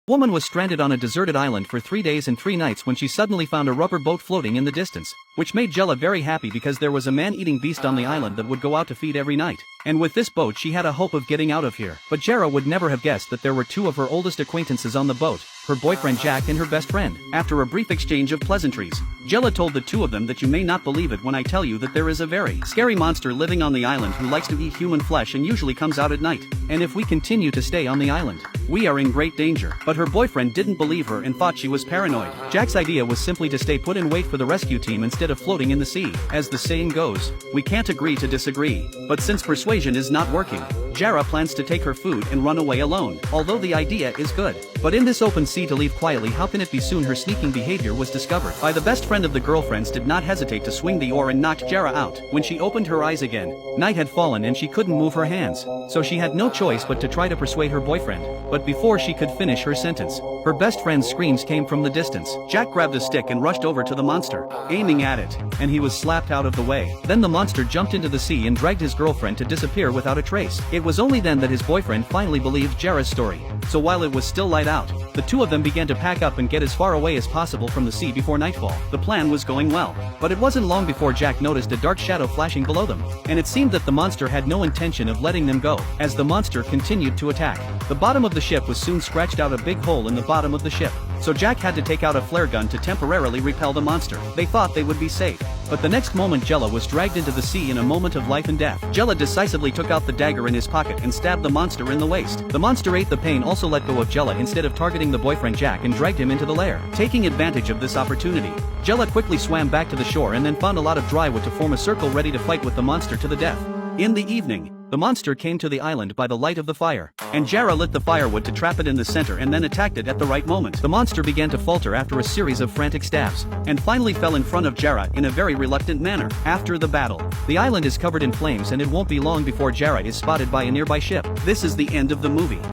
Woman was stranded on a deserted island for 3 days and 3 nights when she suddenly found a rubber boat floating in the distance, which made Jella very happy because there was a man-eating beast on the island that would go out to feed every night. And with this boat she had a hope of getting out of here. But Jera would never have guessed that there were 2 of her oldest acquaintances on the boat, her boyfriend Jack and her best friend. After a brief exchange of pleasantries, Jella told the 2 of them that you may not believe it when I tell you that there is a very scary monster living on the island who likes to eat human flesh and usually comes out at night. And if we continue to stay on the island, we are in great danger. But her boyfriend didn't believe her and thought she was paranoid. Jack's idea was simply to stay put and wait for the rescue team instead of floating in the sea. As the saying goes, we can't agree to disagree. But since persuasion is not working, Jera plans to take her food and run away alone, although the idea is good. But in this open sea to leave quietly, how can it be? Soon her sneaking behavior was discovered by the best friend of the girlfriends. Did not hesitate to swing the oar and knocked Jera out. When she opened her eyes again, night had fallen and she couldn't move her hands, so she had no choice but to try to persuade her boyfriend. But before she could finish her sentence, her best friend's screams came from the distance. Jack grabbed a stick and rushed over to the monster, aiming at it, and he was slapped out of the way. Then the monster jumped into the sea and dragged his girlfriend to disappear without a trace. It was only then that his boyfriend finally believed Jera's story. So while it was still light out, the 2 of them began to pack up and get as far away as possible from the sea before nightfall. The plan was going well, but it wasn't long before Jack noticed a dark shadow flashing below them, and it seemed that the monster had no intention of letting them go. As the monster continued to attack, the bottom of the ship was soon scratched out a big hole in the bottom of the ship. So Jack had to take out a flare gun to temporarily repel the monster. They thought they would be safe, but the next moment Jella was dragged into the sea in a moment of life and death. Jella decisively took out the dagger in his pocket and stabbed the monster in the waist. The monster ate the pain, also let go of Jella instead of targeting the boyfriend Jack, and dragged him into the lair. Taking advantage of this opportunity, Jella quickly swam back to the shore and then found a lot of dry wood to form a circle ready to fight with the monster to the death. In the evening, the monster came to the island by the light of the fire, and Jera lit the firewood to trap it in the center and then attacked it at the right moment. The monster began to falter after a series of frantic stabs, and finally fell in front of Jera in a very reluctant manner. After the battle, the island is covered in flames and it won't be long before Jera is spotted by a nearby ship. This is the end of the movie.